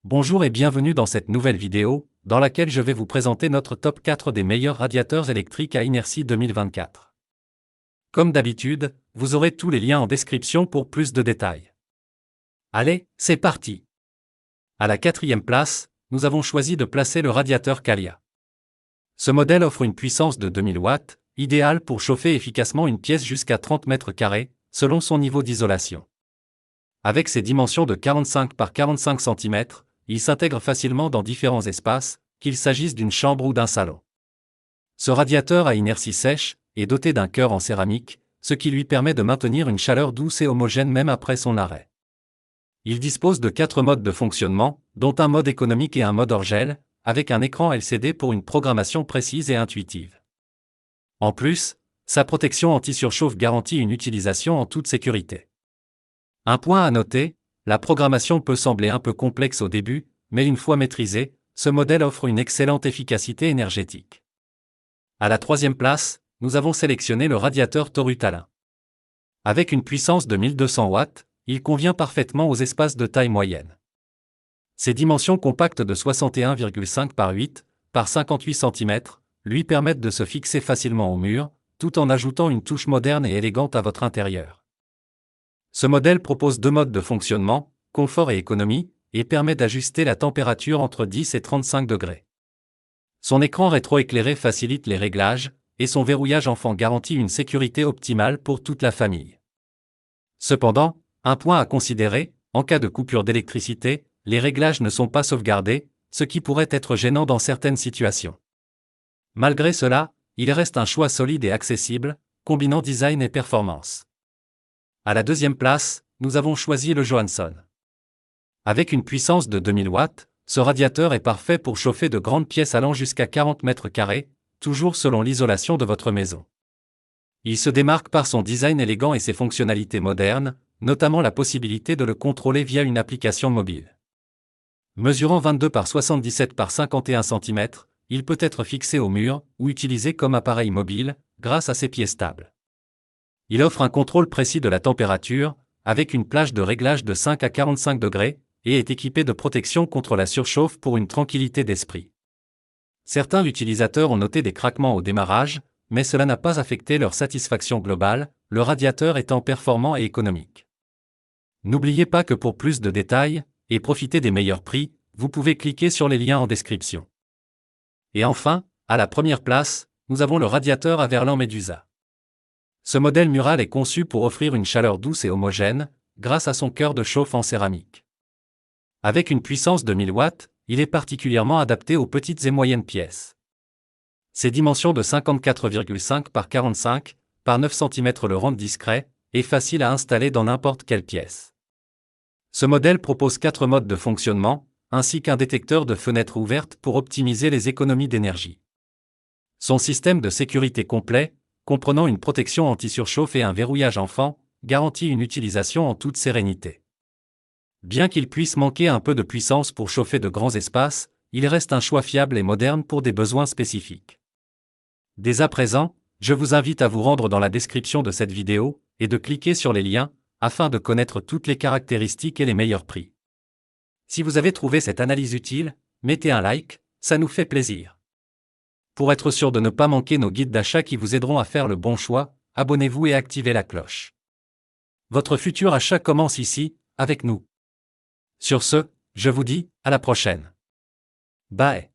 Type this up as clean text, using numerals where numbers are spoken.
Bonjour et bienvenue dans cette nouvelle vidéo, dans laquelle je vais vous présenter notre top 4 des meilleurs radiateurs électriques à inertie 2024. Comme d'habitude, vous aurez tous les liens en description pour plus de détails. Allez, c'est parti! À la 4e place, nous avons choisi de placer le radiateur Calia. Ce modèle offre une puissance de 2000 watts, idéal pour chauffer efficacement une pièce jusqu'à 30 mètres carrés, selon son niveau d'isolation. Avec ses dimensions de 45 par 45 cm, il s'intègre facilement dans différents espaces, qu'il s'agisse d'une chambre ou d'un salon. Ce radiateur à inertie sèche est doté d'un cœur en céramique, ce qui lui permet de maintenir une chaleur douce et homogène même après son arrêt. Il dispose de 4 modes de fonctionnement, dont un mode économique et un mode hors gel, avec un écran LCD pour une programmation précise et intuitive. En plus, sa protection anti-surchauffe garantit une utilisation en toute sécurité. Un point à noter, la programmation peut sembler un peu complexe au début, mais une fois maîtrisée, ce modèle offre une excellente efficacité énergétique. À la 3e place, nous avons sélectionné le radiateur Torutalin. Avec une puissance de 1200 watts, il convient parfaitement aux espaces de taille moyenne. Ses dimensions compactes de 61,5 par 8 par 58 cm lui permettent de se fixer facilement au mur, tout en ajoutant une touche moderne et élégante à votre intérieur. Ce modèle propose 2 modes de fonctionnement, confort et économie, et permet d'ajuster la température entre 10 et 35 degrés. Son écran rétroéclairé facilite les réglages, et son verrouillage enfant garantit une sécurité optimale pour toute la famille. Cependant, un point à considérer, en cas de coupure d'électricité, les réglages ne sont pas sauvegardés, ce qui pourrait être gênant dans certaines situations. Malgré cela, il reste un choix solide et accessible, combinant design et performance. À la 2e place, nous avons choisi le Johansson. Avec une puissance de 2000 watts, ce radiateur est parfait pour chauffer de grandes pièces allant jusqu'à 40 mètres carrés, toujours selon l'isolation de votre maison. Il se démarque par son design élégant et ses fonctionnalités modernes, notamment la possibilité de le contrôler via une application mobile. Mesurant 22 par 77 par 51 cm, il peut être fixé au mur ou utilisé comme appareil mobile, grâce à ses pieds stables. Il offre un contrôle précis de la température, avec une plage de réglage de 5 à 45 degrés, et est équipé de protection contre la surchauffe pour une tranquillité d'esprit. Certains utilisateurs ont noté des craquements au démarrage, mais cela n'a pas affecté leur satisfaction globale, le radiateur étant performant et économique. N'oubliez pas que pour plus de détails, et profiter des meilleurs prix, vous pouvez cliquer sur les liens en description. Et enfin, à la 1re place, nous avons le radiateur à verlan Medusa. Ce modèle mural est conçu pour offrir une chaleur douce et homogène, grâce à son cœur de chauffe en céramique. Avec une puissance de 1000 watts, il est particulièrement adapté aux petites et moyennes pièces. Ses dimensions de 54,5 par 45 par 9 cm le rendent discret et facile à installer dans n'importe quelle pièce. Ce modèle propose 4 modes de fonctionnement, ainsi qu'un détecteur de fenêtres ouvertes pour optimiser les économies d'énergie. Son système de sécurité complet, comprenant une protection anti-surchauffe et un verrouillage enfant, garantit une utilisation en toute sérénité. Bien qu'il puisse manquer un peu de puissance pour chauffer de grands espaces, il reste un choix fiable et moderne pour des besoins spécifiques. Dès à présent, je vous invite à vous rendre dans la description de cette vidéo, et de cliquer sur les liens, afin de connaître toutes les caractéristiques et les meilleurs prix. Si vous avez trouvé cette analyse utile, mettez un like, ça nous fait plaisir. Pour être sûr de ne pas manquer nos guides d'achat qui vous aideront à faire le bon choix, abonnez-vous et activez la cloche. Votre futur achat commence ici, avec nous. Sur ce, je vous dis, à la prochaine. Bye.